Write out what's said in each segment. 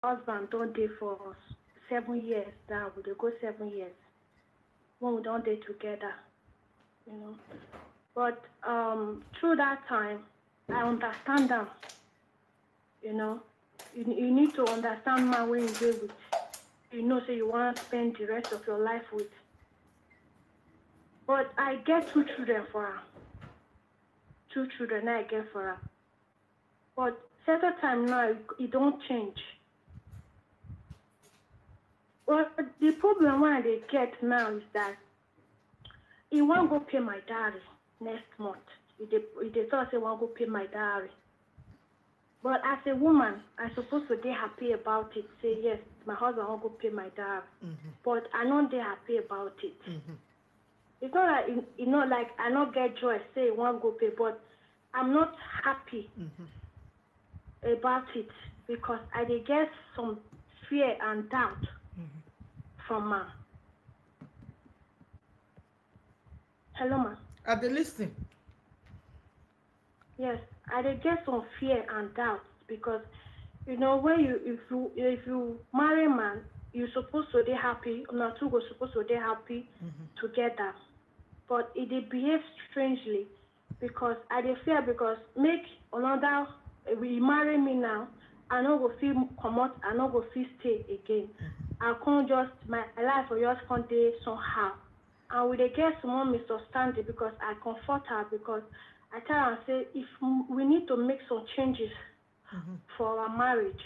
husband don't date for 7 years now. We dey go 7 years when we don't date together, you know. But through that time, I understand them, you know. You need to understand man when you deal with, you know, so you want to spend the rest of your life with. But I get 2 children for her. 2 children I get for her. But certain time now, it don't change. Well, the problem when they get now is that he won't go pay my dowry next month. They thought he won't go pay my dowry. But as a woman, I'm supposed to be happy about it. Say, yes, my husband won't go pay my dowry. But I'm not there happy about it. It's not like, you know, like I not get joy, say, he won't go pay, but I'm not happy about it because I did get some fear and doubt from her. Hello, ma. Are they listening? Yes, I did get some fear and doubt because, you know, when if you marry a man, you're supposed to be happy. Not two go supposed to be happy together, but it did behave strangely because I did fear because make another we marry me now, I no go feel come out, I no go feel stay again. I can't just my life will just can't day somehow. And we dey get some misunderstanding because I comfort her because I tell her say if we need to make some changes for our marriage.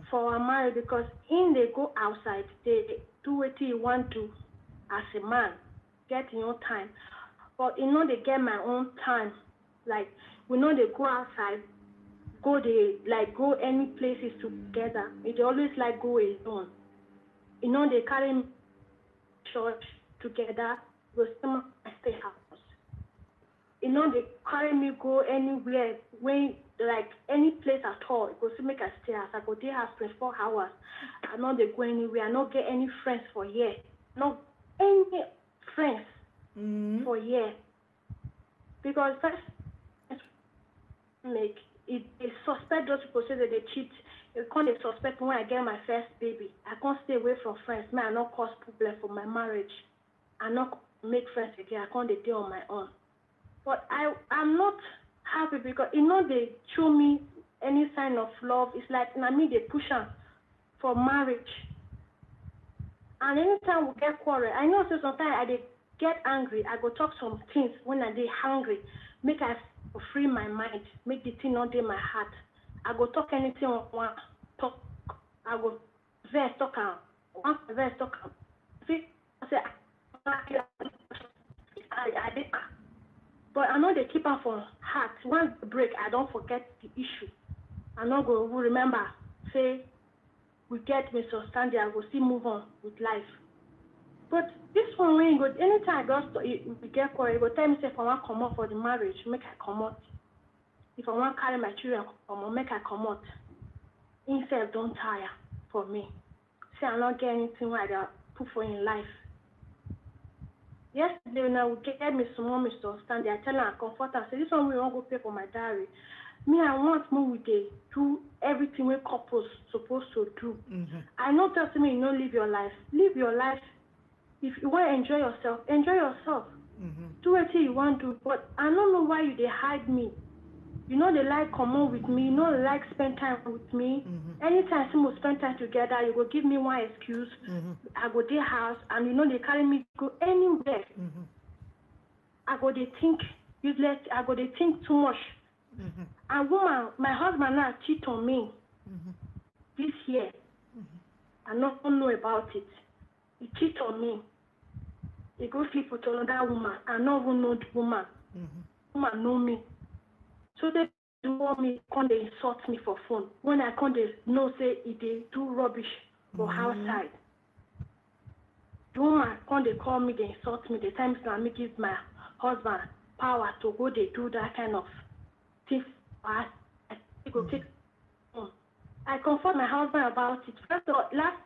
For our marriage because in they go outside, they do what you want to as a man, get your own time. But you know they get my own time. Like we know they go outside, go any places together. They always like go alone. You know they carry me church together, go stay house. You know they carry me go anywhere when like any place at all. It goes to make a stay house. I go there house 24 hours. I know they go anywhere. I not get any friends for year. Not any friends for year. Because first make it they suspect those people say that they cheat. You can't suspect when I get my first baby. I can't stay away from friends. Man, I not cause problem for my marriage. I not make friends again. I can't deal on my own. But I'm not happy because you know they show me any sign of love. It's like they push them for marriage. And anytime we get quarrel, I know so sometimes I get angry. I go talk some things when I get hungry. Make I free my mind. Make the thing not in my heart. I go talk anything I want talk. I go verse talk out. Once verse talk out. See, I say I did. But I know they keep her for heart. Once the break, I don't forget the issue. I know go remember. Say we get misunderstanding. I go still move on with life. But this one when you go anytime I go we get quarrel, you go tell me say if I want come out for the marriage, make I come out. If I want to carry my children come out, make I come out. Instead don't tire for me. Say I not get anything where I put for in life. Yesterday now we get me some more misunderstanding. I tell her I comfort her. Say this one we won't go pay for my dowry. Me I want more with they do everything we couples supposed to do. I know tell me you don't live your life. Live your life. If you want to enjoy yourself, enjoy yourself. Do what you want to. But I don't know why they hide me. You know they like come on with me. You know they like spend time with me. Anytime we spend time together, you go give me one excuse. I go to their house, and you know they carry me go anywhere. I go they think useless. I go they think too much. And woman, my husband now cheat on me this year. I don't know about it. He cheat on me. He go sleep with another woman. I don't even know the woman. Woman know me. So they want me, come they insult me for phone. When I come they know say they do rubbish for outside. The woman come they call me, they insult me. They tell me that me give my husband power to go they do that kind of thing. I go take I comfort my husband about it. First of all, last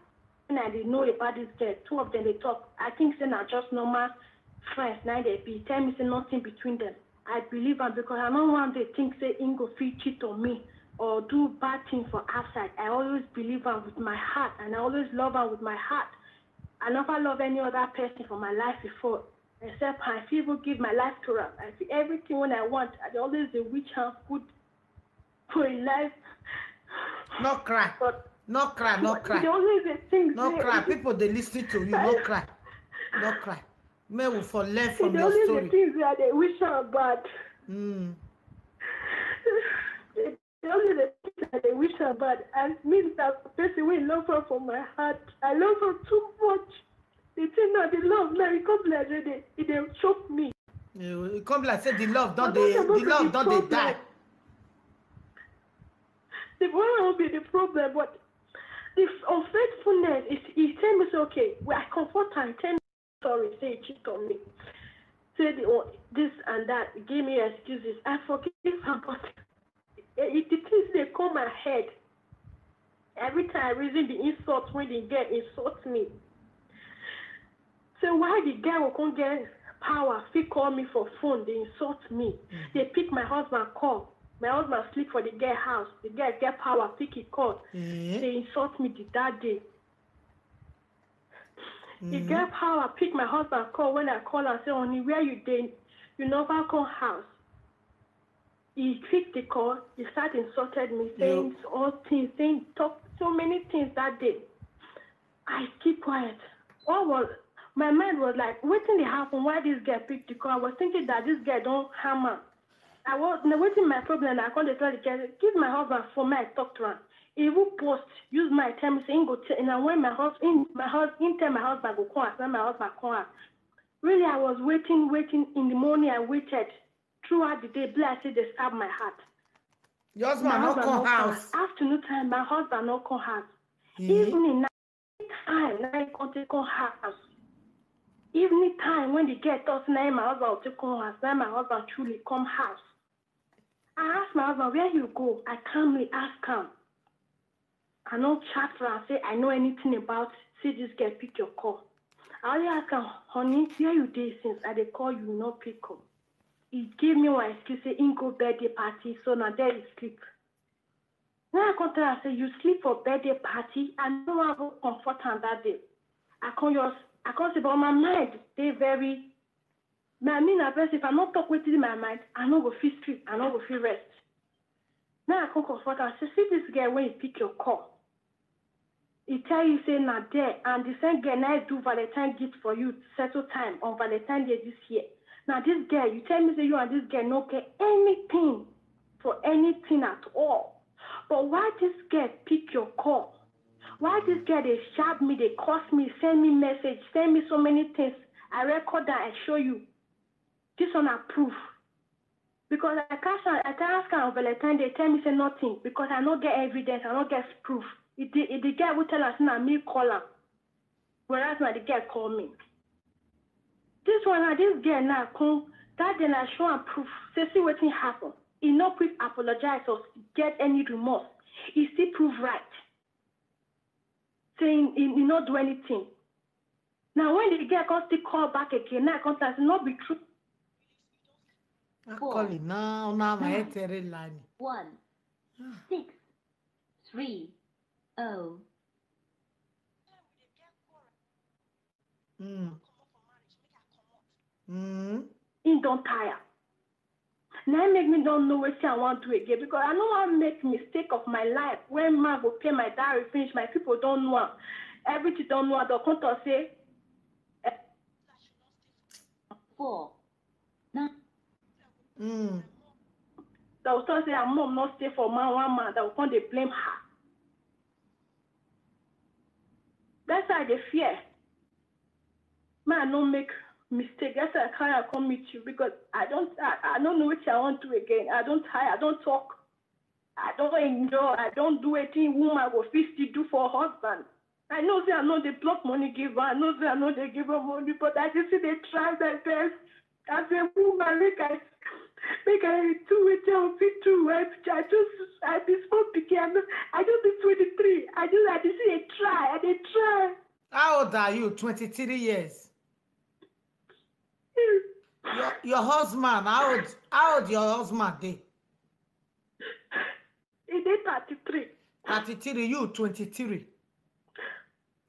when I didn't know about this girl, two of them they talk. I think say not just normal friends. Now they be tell me say nothing between them. I believe him because I don't want to think say Ingo feel cheat on me or do bad things for outside. I always believe her with my heart, and I always love her with my heart. I never love any other person for my life before, except her. I feel even give my life to her. I feel everything when I want. I always wish her good for a life. No cry. But no cry. No cry. No cry. People they listen to you. No cry. No cry. May we for learn from your story. The things that they wish her bad. Only the things that they wish her bad. And me, that person will love her from my heart. I love her too much. The thing that the love now it comes like it choke me. It come like say the love don't they die. The boy will be the problem, but the unfaithfulness is tell me, say, okay, I comfort her and tell me sorry, say cheat on me. Say this and that, give me excuses. I forgive her, but the things they come my head. Every time I reason the insults when the girl insults me. So why the girl will come get power, they call me for phone, they insult me. They pick my husband call. My husband sleep for the girl house. The girl get power, pick his call. They insult me that day. The girl power, pick my husband call. When I call and say, honey, where you dey? You never come house. He picked the call. He started insulted me, saying all things, talk so many things that day. I keep quiet. My mind was like, what thing happened? Why this girl picked the call? I was thinking that this girl don't hammer. I was waiting my problem. I called the girl, give my husband phone. I talk to him. He will post, use my time, saying go. And when my husband tell my husband go call, when my husband call. Really, I was waiting in the morning. I waited throughout the day. I said they stab my heart. Your husband not come house. Afternoon time, my husband not come house. Evening time, I can't take house. Evening time when the girl thought now my husband will take house, now my husband truly come house. I asked my husband, where you go? I calmly ask him. I don't chat for and say, I know anything about, see this girl pick your call. I only ask him, honey, where you dey since I dey call you, not pick up. He gave me one excuse, say, in go birthday party, so now there you sleep. Then I come tell her, say, you sleep for birthday party, I don't want to comfort her that day. I can't say, but my mind, they very, I mean, if I'm not talking with in my mind, I don't go feel sleep, I don't go feel rest. Now I come comfort her, say, see this girl when you pick your call. He tell you, say, now there, and the same girl now do Valentine gift for you to settle time on Valentine Day this year. Now this girl, you tell me, say, you and this girl no get anything for anything at all. But why this girl pick your call? Why this girl, they sharp me, they curse me, send me message, send me so many things. I record that, I show you. This one I proof. Because I can't ask her on Valentine, they tell me say nothing. Because I don't get evidence, I don't get proof. The girl will tell us now, me call her. Whereas now the girl call me. This one, this girl now come, that then I show and proof. Say, see what happen. He no quick apologize or get any remorse. He still prove right. Saying he not do anything. Now when the girl comes still call back again, now I come say not be true. I call it now my head very line. 1 6 3 0. He don't tire. Now make me don't know what I want to do again because I know I make mistake of my life. When man go pay my diary finish, my people don't know. Everything don't know. The counter say 4 9. They will start say her mom not stay for one man. They will come they blame her. That's why they fear. Man, don't make mistake. That's why I can't come meet you because I don't know what I want to do again. I don't tire. I don't talk. I don't enjoy. I don't do anything woman go still do for husband. I know say I know they block money giver. I know say I know they give her money, but I just see they try their best. As a woman, make I do it. I'll be too. I be small pikin. I just be 23. I just see they try. And they try. How old are you? 23 years. Your husband, how old your husband dey? He did 33. 33, you 23.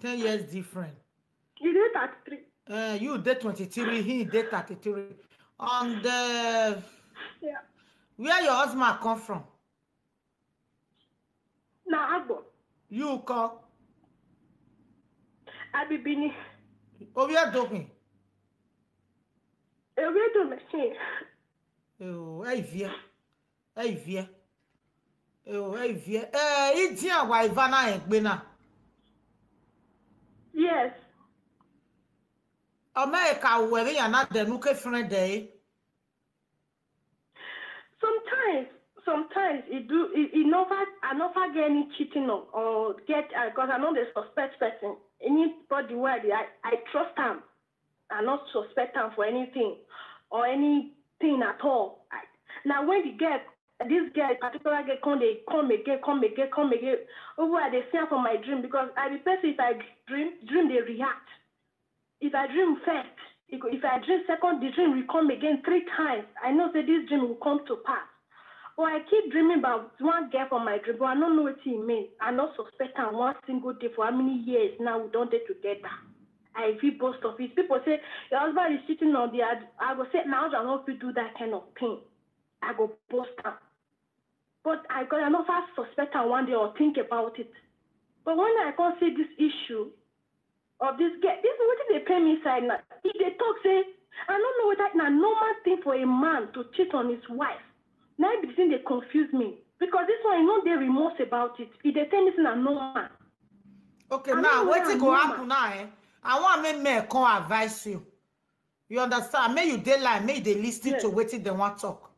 10 years different. You did 33. You did 23, he did 33. And Yeah. where your husband come from? Now, Agbo. You call? I be Bini. Oh, we are talking. A radio machine. Oh, hey, Via. Hey, Via. Oh, hey, Via. It's here, why Vanna and Bena. Yes. America, where they are not the nuke friend day. Sometimes it never get any cheating or get because I know the suspect person. Anybody where I trust them, I not suspect them for anything or anything at all. Now when this girl, particular girl, come again. Over they see for my dream because I the person if I dream they react. If I dream first, if I dream second, the dream will come again 3 times. I know that this dream will come to pass. Or I keep dreaming about one girl from my dream, but I don't know what it means. I not suspect her one single day for how many years now we don't get together. I feel boast of it. People say your husband is cheating on the other. I go say now I don't do that kind of thing. I go boast her. But I not first suspect her one day or think about it. But when I can't see this issue of this girl, this is what they pay me inside now. If they talk, say, I don't know whether it's a normal thing for a man to cheat on his wife. Now it begin they confuse me. Because this one, I know they remorse about it. If they tell me it's not normal. Okay, now what's go happen now, I want me come advise you. You understand? May you daylight, may they listen to what they want to talk.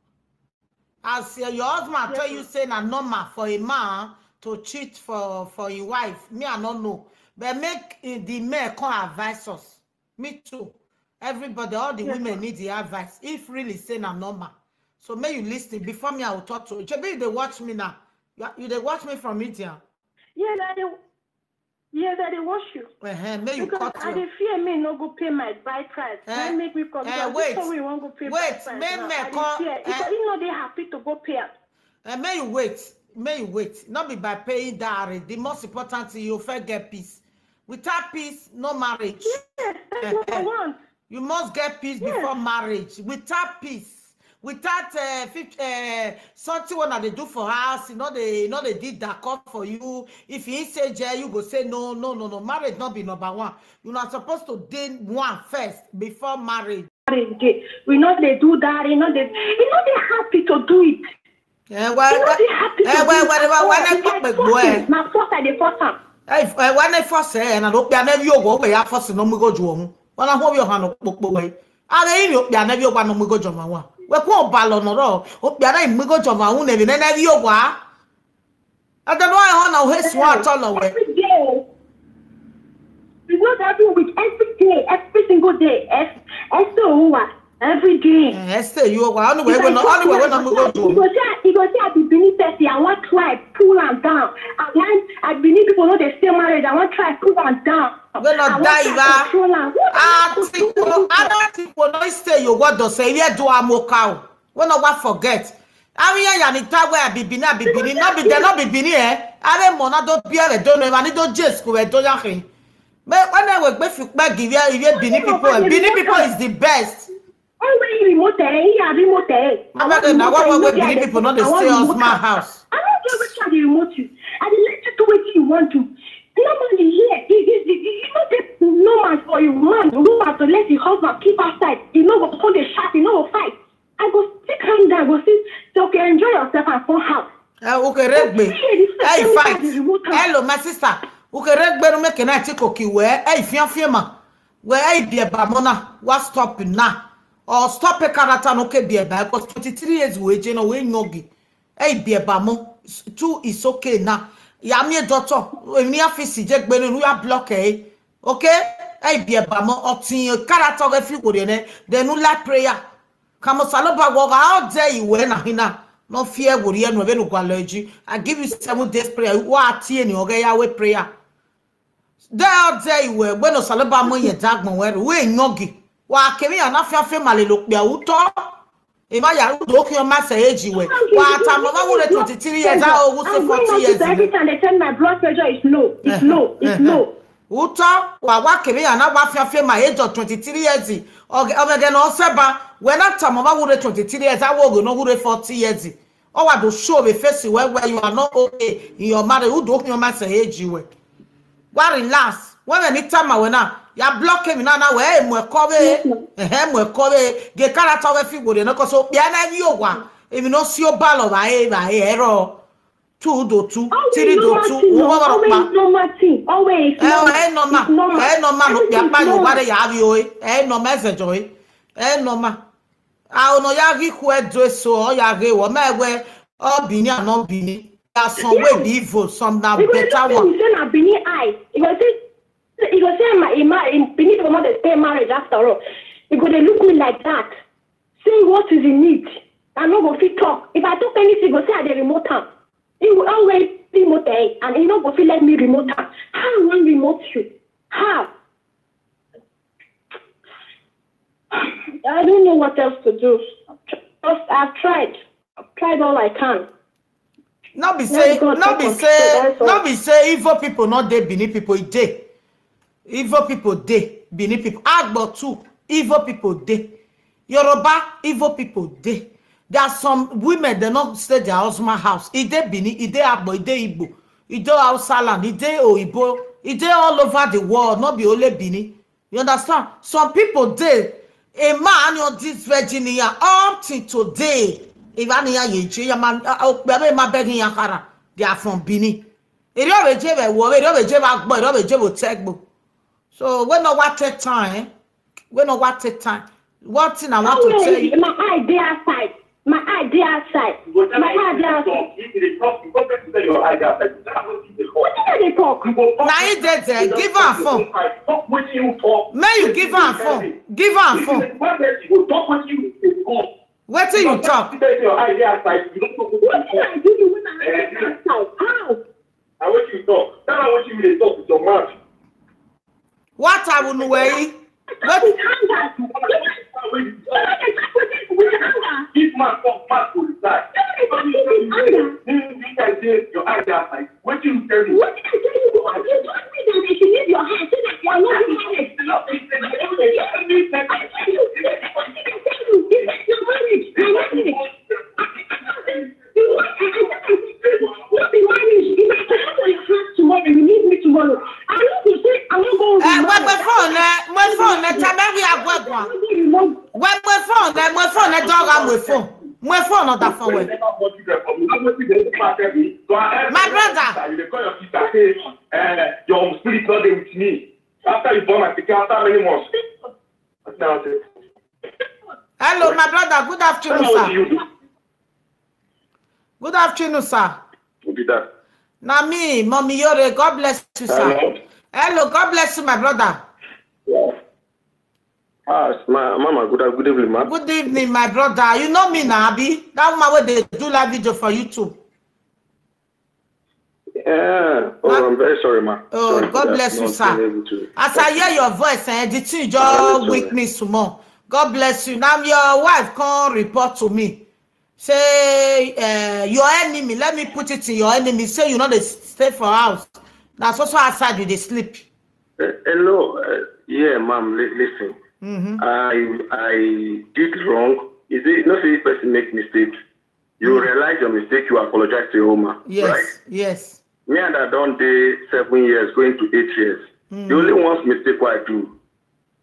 As your husband tell you say na normal for a man to cheat for your wife, me I don't know. But make the men come advise us. Me too. Everybody, all the women need the advice. If really say na normal. So may you listen before me I will talk to you. Maybe they watch me now. You they watch me from India. Yeah, that they watch you. May you because cut I dey fear me no go pay my bride price. That make me come. Wait, we won't go pay bride price. Because you know they happy to go pay. May you wait. Not be by paying dowry. The most important thing you first get peace. Without peace, no marriage. Yes, that's what I want. You must get peace before marriage. Without peace. Without something what they do for us, they did that call for you. If he say Jay, you go say no. Marriage not be number one. You're not supposed to date one first before marriage. We know they do that. You know they happy to do it. Yeah, Now first I dey force am. When I first say, and I don't be an every over, I first no me go join. When I hope your hand up, I mean, you be an every one no me go join one. We go ballon or oh, be an me go join one, and then every over. I don't know how his swat all away. Every day. We not every week, every day, every single day. Every day. Esther, you are anyway when I go to. He go say I be beneath 30. I want try pull am down. I believe people know they stay married. I want try pull am down. When not die, I don't think when I stay you what does say yeah do a moka. When I what forget. I mean, I where I be bini, not be there, not be bini. I don't want to be a don't know. I need to just go and do nothing. But when I work back, give you bini people is the best. Remote, I'm not going to people not to stay on smart house. I don't know which remote you. I didn't let you do what you want to. Normally here, it's not normal for your man to let your husband keep outside. You know go hold the shot, you know fight. I go sit calm down, go sit, so okay, enjoy yourself and phone house. Okay, Regbe. Hey, fight. Hello, my sister. Okay, Regbe, no make an article. Where, hey, Fiama, where I be a bamona, what's stopping now? Or stop a character no ke be ba because 23 years we je no we nyogi e be ba mo 2 is okay now ya me doctor we ni afisi je gbe nu ya block e okay e be ba mo otin character ge fi ko de ne de nu like prayer kamo saloba go out there you we na hina no fear go re no be no kwaloji I give you 7 days prayer wa tie ni oge ya we prayer there out there you we no saloba mo ye dagbon we nyogi wa kemi anafiafe malelo pe awuto Imaya do ki o ma say age we. Wa ta mama wo 23 years I wo say 40 years. Every time they tell my blood pressure is low. It's low. It's low. Uta wa kebe ya na wa fiafie my age of 23 years. Omege no seba when that time mama wo 23 years I wo go no wo 40 years. O wa do show be face where you are not okay in your marriage. Who do ki o ma say age we. Wa relax. When any time we na ya block me na we mu ekobe mu ekobe ge character we fi go de no ko so bia na wi owa emi no si o ba lo ba ero 2 do 2 3 do 2 wo wa pa always normal no bia pa yo ba de ya wi o normal ezejo normal a ono ya ri ku edo so o ya re wo ma we o bini and no bini ya some way be evil some na better one say na bini eye it was say my beneath the mother stay marriage after all. It go they look me like that. Say what is in need. I no go fit talk. If I talk anything, go say I the remote am. He will always remote and he no go fit let me remote am. How I want remote you? How? I don't know what else to do. I've tried all I can. Not be say evil people not dey beneath people dey. Evil people dey beneath people. Agbo too. Evil people dey. Yoruba evil people dey. There are some women they not stay their husband house. It dey beneath. It dey Agbo. It dey Igbo. It dey Hausa land. It dey Oyibo. It dey all over the world. Not be only Benin. You understand? Some people dey. A man on this Virginia up till today. If I near you, man, my begging yakara. They are from Benin. It always gave a war. It always gave a boy. It always gave a textbook. So we know what take time. We know what take time. What thing I want to tell you. My idea outside. My idea outside. My idea outside. What did they talk? Now you did there. Give her a phone. May you give her a phone. Give her a phone. What do you talk? What did I do when I outside? How? I want you to talk. That's not what you really talk with your mouth. What I will weigh? What? This man talk mad for the side. You can say your eyes are like. What you tell me? What did I tell you? You told me that they should leave your house so that you are not married. My brother. You call your sister say, your spirit not there with me. After you born my chicken, after many months. Hello, my brother. Good afternoon, sir. Good afternoon, sir. Who be that? Now me, Mommy Yore. God bless you, sir. Hello, God bless you, my brother. Yeah. Mama, good evening, ma. Good evening, my brother. You know me now, Abi. That woman where they do live video for YouTube. Yeah. Oh, I'm very sorry, ma. Oh, sorry, God bless you, sir. As I hear your voice, the thing just weakness more. God bless you. Now your wife can't report to me. Say your enemy. Let me put it in your enemy. Say you know they stay for house. That's also outside with they sleep. Hello. Yeah, ma'am. Listen. I did wrong. Is it not if person make mistakes? You realize your mistake, you apologize to your woman. Yes, right? Yes. Me and I done day 7 years, going to 8 years. The only one mistake what I do,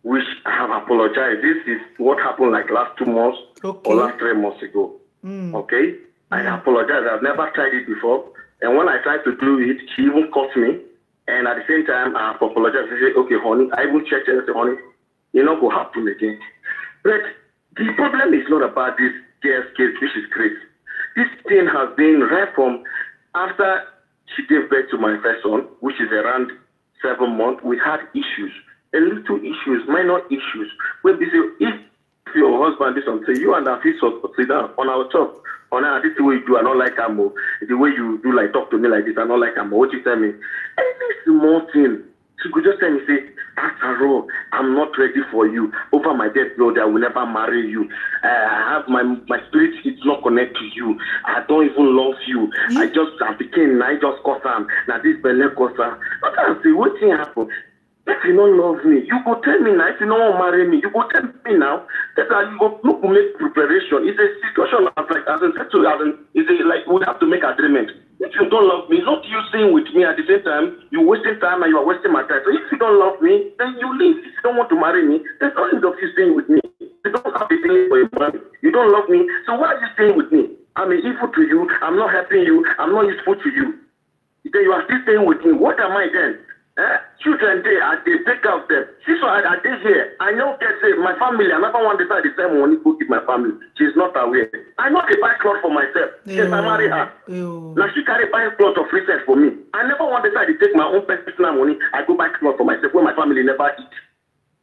which I have apologized. This is what happened like last 2 months or last 3 months ago. Okay? I apologize. I've never tried it before. And when I tried to do it, she even caught me. And at the same time, I have apologized. I said, okay, honey, I even checked and I said, honey, you're not going to happen again. But the problem is not about this girl's case, which is great. This thing has been right from after she gave birth to my first son, which is around 7 months. We had issues, a little issues, minor issues. Where they say, if your husband is something, you and our fist sit down on our top. On our, this is the way you do, I don't like Amo. The way you do, like talk to me like this, I don't like Amo. What you tell me? Any small thing, she could just tell me, say, After all, I'm not ready for you. Over my dead blood, I will never marry you. I have my spirit is not connected to you. I don't even love you. I became, I just cause him. Now this belly cause him. But I say, what thing happen? If you don't love me, you go tell me now. If you don't want to marry me, you go tell me now. That you go look to make preparation. It's a situation as I said to you, it's like we have to make agreement. If you don't love me, not you staying with me at the same time, you're wasting time and you are wasting my time. So if you don't love me, then you leave. If you don't want to marry me, there's no need of you staying with me. You don't have to stay for your money. You don't love me, so why are you staying with me? I'm evil to you. I'm not helping you. I'm not useful to you. Then you are still staying with me. What am I then? Children, they take care of them. She's why I did here. I know that my family, I never want to decide the same money to give my family. She's not aware. I know they buy clothes for myself. Since I marry her. Now she carry buy clothes of research for me. I never want to decide to take my own personal money. I go buy clothes for myself where my family never eat.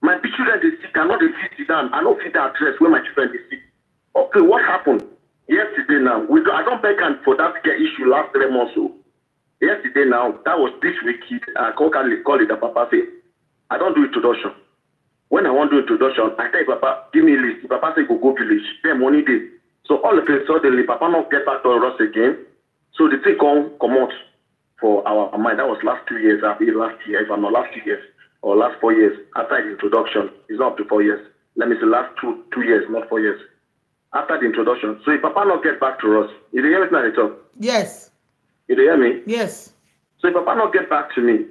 My children, they sick. I know they fit down. I know fit that address where my children they sick. Okay, what happened? Yesterday now, I don't beg for that issue last 3 months ago. Yesterday now, that was this week, I call it the Papa say, I don't do introduction. When I want to do introduction, I tell Papa, give me a list. Papa say, go village. Then money day. So all of a sudden, Papa not get back to us again. So the thing come out for our mind. That was last 2 years, last year, if I'm not last 2 years, or last 4 years. After the introduction, it's not up to 4 years. Let me say last two years, not 4 years. After the introduction. So if Papa not get back to us, you hear me now, talk? Yes. You hear me? Yes. So if Papa not get back to me,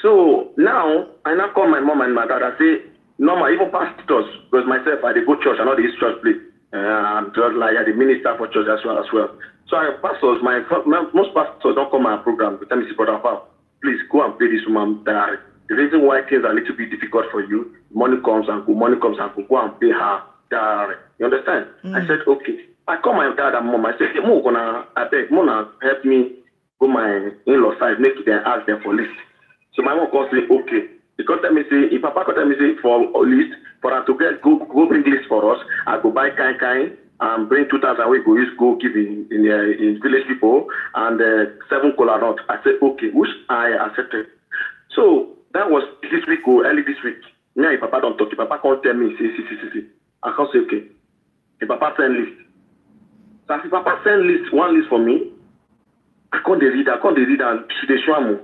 so now I now call my mom and my dad. I say, normal, even pastors, because myself I go church. I know this church place. I'm just like the minister for church as well. So pastors, most pastors don't come my program. They tell me, brother, please go and pay this woman diary. The reason why things are a little bit difficult for you, money comes and go, go and pay her diary. You understand? I said, okay. I call my dad and mom. I said, hey, Mona, help me go my in-law side, make them ask them for list. So my mom calls me, okay. Because let me say, if Papa could tell me say for a list, for her to go bring list for us, I go buy kind and bring 2,000 we go give in village people and 7 cola nut. I said, okay, which I accepted. So that was this week or early this week. Now if Papa don't talk, if Papa can't tell me, see. I can't say, okay. If Papa send list. So if Papa send one list for me, I can't read and she show me.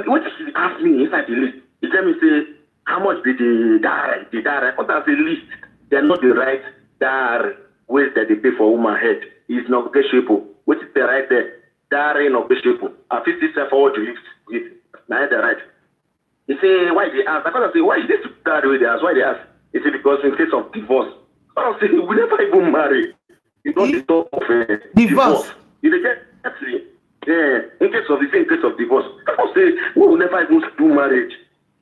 What she ask me inside the list? He tell me say how much did the diary? What does the list? They're not the right diary ways that they pay for woman head. It's not negotiable. What is the right there? Diary not negotiable. I feel this forward to lift. Now the right. He say why they ask? Because I say why is this diary they ask? Why they ask? He say because in case of divorce. I say we never even marry. You don't talk of divorce. You get in case of divorce. I don't say we will never even do marriage.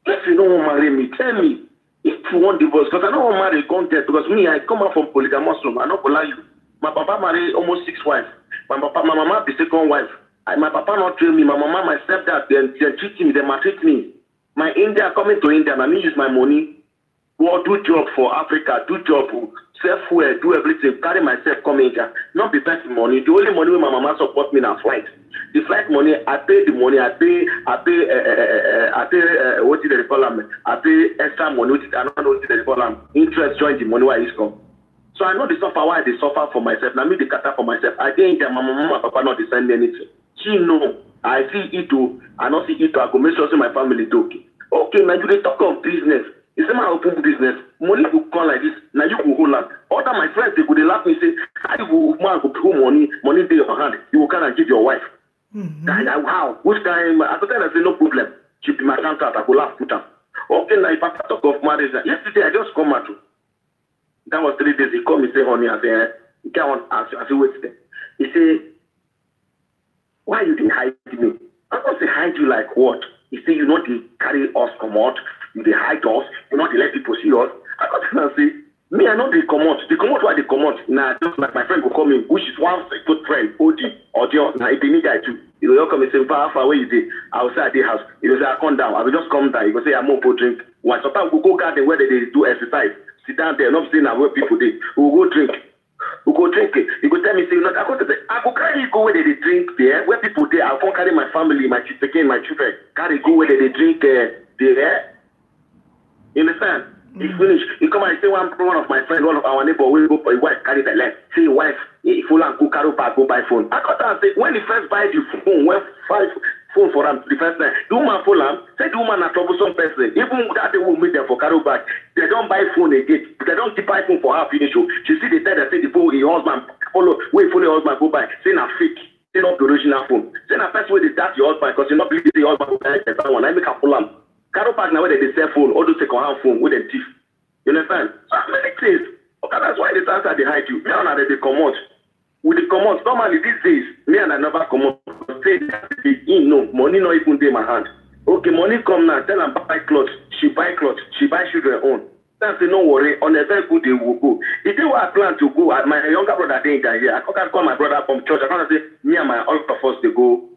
If you don't want to marry me, tell me. If you want divorce, because I don't want to marry content, because me, I come out from polygamous home. I don't lie you. My papa married almost 6 wives. My mama the second wife. My papa not train me. My mama, my stepdad, they treat me, they maltreat me. My India coming to India, I mean use my money. Go do job for Africa, do job, self-wear, do everything, carry myself, come India. Not be paying money. The only money my mama support me na flight. The flight money, I pay the money, I pay what did they call them? I pay extra money, I don't know what they call them. Interest join the money where it's come. So I know the suffer why they suffer for myself. Now me the cater for myself. I didn't get my mama, my papa not send me anything. She know. I see it too. I not see it too. I go make sure my family do okay. Okay, now you they talk of business. You say my open business, money will come like this. Now you go hold on. Other my friends they go they laugh me say, how you go man go pull money there your hand. You will come and give your wife. Wow, which time I told her I say no problem. She be my contract. I go laugh put her. Okay, now if I talk of marriage, yesterday I just come out. That was 3 days. He called me say honey. I say you can't ask. I say wait there. He say why you didn't hide me? I don't say hide you like what? He say you know they carry us come out. They hide us, you know, they let people see us. I got to say, me, I know they come out. They come out why they come out. Now, just like my friend will call me, which is one good friend, OG, audio. Now, if they need guy too, he will come and say, how far away is it? I will say at the house. He will say, I come down. I will just come down. He will say, I'm more for drink. One, sometimes we go garden where they do exercise. Sit down there, not saying where people they. We will go drink. We go drink it. He will tell me, say, I go carry you go where they drink there, where people there. I'll come carry my family, my children, carry go where they drink there. You understand? It's finished. You come and say one of my friends, one of our neighbor, will go for a wife, carry the leg. Say your wife, full and go carry back, go buy phone. I got to say, when he first buy the phone, when five phone for him the first time, the woman full him, say the woman a troublesome person. Even that they will meet them for carry back, they don't buy phone again. They don't keep buy phone for her finish. She see the time that say the phone, your husband follow, wait for your husband go buy. Say na fake. Say not the original phone. Say na first way they start your husband because you not believe the husband go buy the one. I make a full him. Carol Park now where they sell phone, all those second-hand phone with them thief. You understand? So many things. Okay, that's why the answer they hide you. Me and they come out. With the come out, normally these days, me and I never come out. Say, no, money not even in my hand. Okay, money come now, tell them buy clothes. She buy clothes. She buy children own. Then say, no worry, on a very good day we will go. If they were plan to go, my younger brother didn't here. I can't call my brother from church. I can't say, me and my all of us, they go,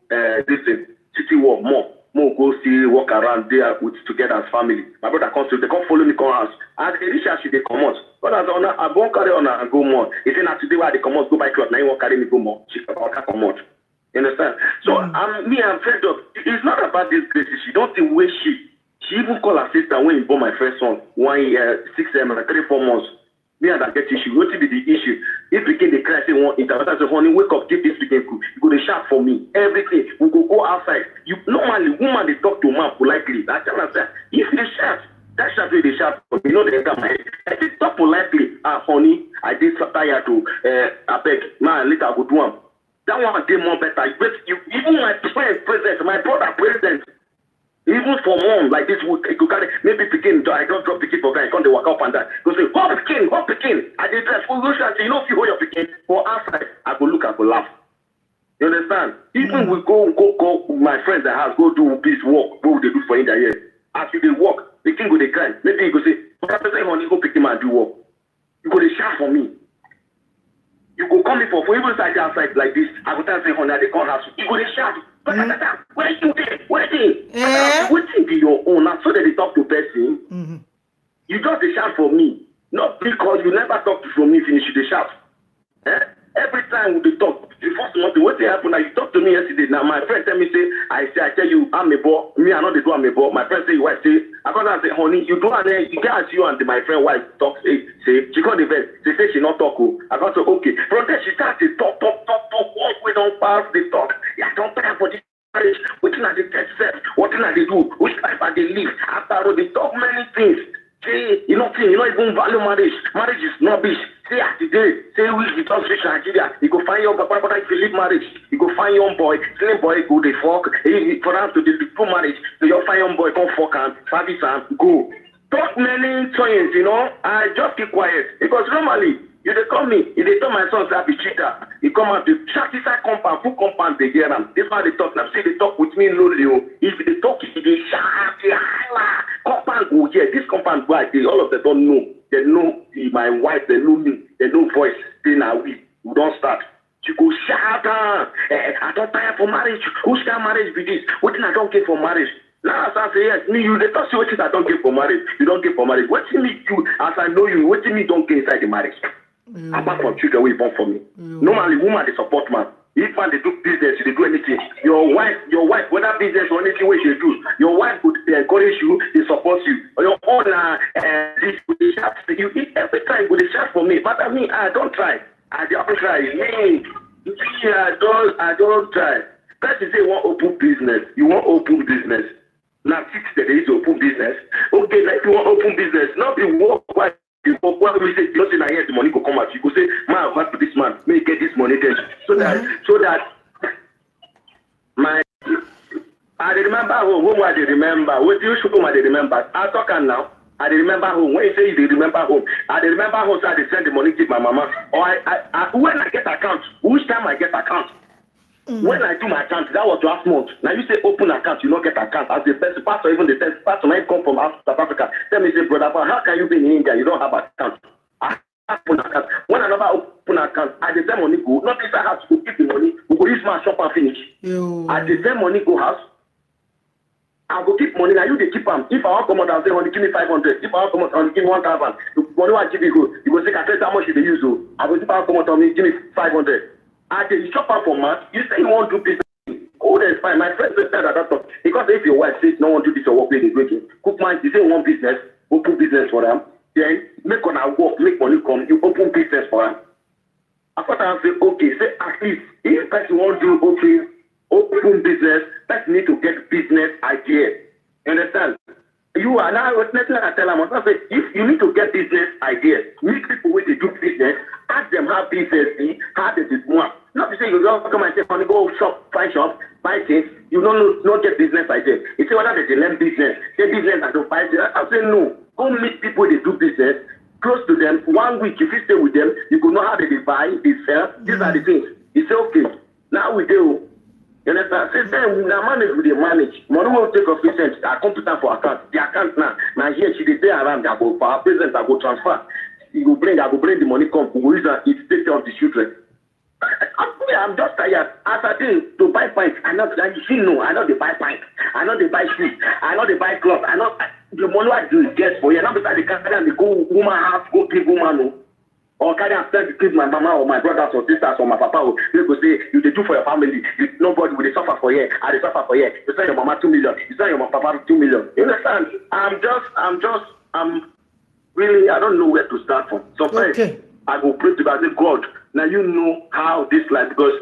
this city walk more. More go see walk around there with together as family. My brother comes to they come follow me come house. And they reach out they come out. But as on I won't carry on and go more. It's not today why they come out go buy clothes. Now you won't carry me go more. She can't come out. You understand? So I'm fed up. It's not about this crazy. She don't think way she even call her sister when he born my first son 1 year 6 3 4 months. Me and that get issue. What will be the issue? If begin the cry, say one interpreter say, honey, wake up, give this begin cool. You go to shout for me. Everything. We go outside. You normally woman they talk to man politely. That's what I say. If they shout, that shout will they shout for me. You know they enter my head. If they talk politely, honey, I did tired to I beg, man, later I go do one. That one day more better. You even my friend present, my brother present. Even for mom like this, you carry maybe begin. I don't drop the kid for guys. Come they walk up and down. Go say, hop picking. I did dress. You know if you hold your picking for outside, I go look, I go laugh. You understand? Even we go. My friends that house go do this work. What would they do for in the year? As you they walk, the king go they cry. Maybe you go say, honey, go pick him and do work. You go they shout for me. You go come in for even inside the outside like this. I go tell say, honey, they come house. You go they shout. Where you there? What be your own? So that they talk to person. You just they shout for me. Not because you never talk to me finish you they shout. Every time we talk, the first month, what happened? You talk to me yesterday. Now my friend tell me say, I tell you, I'm a boy. Me, I know they do I'm a boy. My friend say, what say? I can't say, honey, you do and you can't you and my friend wife talk. Say she called the vet. She say she not talk. I can't say okay. From there she starts to talk. What we don't pass the talk. Yeah, don't pay for this marriage. What are they test set? What are they do? Which life are they live? After all, they talk many things. Say, you know even value marriage. Marriage is rubbish. Say today, say we don't switch Nigeria. You go find your papa, if you leave marriage, you go find your boy, same boy go they fuck. For them to do marriage, so you find your boy come fuck and service and go. Talk many things, you know. I just keep quiet because normally you they call me, if they tell my son that be cheater, he come out to chat inside compound, full compound they get them. This why they talk now. See they talk with me lowly. If they talk, if they shout, compound go here. This compound go all of them don't know. They know my wife, they know me, they know voice. They now we don't start. You go shout, I don't tire for marriage. Who's that marriage be this? What thing I don't get for marriage? Now as I say yes, me you they talk say what thing I don't get for marriage. You don't get for marriage. What thing me you as I know you, what thing me don't get inside the marriage? Apart from children we born for me. Normally woman they support man. If man they do business, they do anything. Your wife, whether business or anything what you do, your wife would encourage you, they support you. Or your own you eat every time with a shout for me. But I mean I don't try. I don't try. Me, I don't try. Person say you want open business. You want open business. Now 6 days to open business. Okay, now if you want open business, not be work while we say you say here the money go come out. You go say, man, I want to this man, may get this money then. So that my I remember home I remember. What you should I remember. I talk now. I remember home. When you say you remember home, I remember home so I send the money to my mama. Or I when I get account, which time I get account? When I do my account, that was last month. Now you say open account, you don't get account. As the best pastor, even the best pastor might come from South Africa. Tell me, say, brother, but how can you be in India? You don't have account. I open account. When I never open account, I the same money go. Not if I have to keep the money, we go use my shop and finish. I the same money go house. I go keep money. Now you they keep them. If I want to come out, I'll say, honey, give me 500. If I want to come out, I'll give me 1,000. The money I give you go. You go say, I tell how much you they use. I go if I want to come out, give me 500. I did shop out for man. You say you want to do business. Oh, that's fine. My friend said that because if your wife says no one do this or work, they drinking. Cook man, you say you want business, open what I'm saying, okay, say at least if person want to do open business, person need to get business idea. You understand? You are now nothing I tell them. I say if you need to get business ideas, meet people with to do business, ask them how business is, how they do more. Not to say you don't come and say, go shop, buy things. You don't get business ideas. You say whether they learn business, say business and don't buy things. I say no. Go meet people they do business, close to them. 1 week, if you stay with them, you could know how they buy, they sell. These are the things. You say okay. Now we do. You understand? Say we manage with the manage. Money will take off cents. I come to time for account. The account now. Now here she dey around. I go for our present. I go transfer. I go bring the money come. We use it take care of the children. I'm just tired. As I did to buy pints, I know that you know. I know they buy pints. I know they buy shoes. I know they buy clothes. I know the money I do is get for you. Now beside the company and they go woman house, go give woman no. Or carry and to give my mama or my brothers or sisters or my papa. They go say you they do for your family. Nobody will suffer for you. I they suffer for you. You send your mama 2 million. You send your papa 2 million. You understand? I'm really I don't know where to start from. Sometimes I go pray to God. I say God. Now you know how this life, because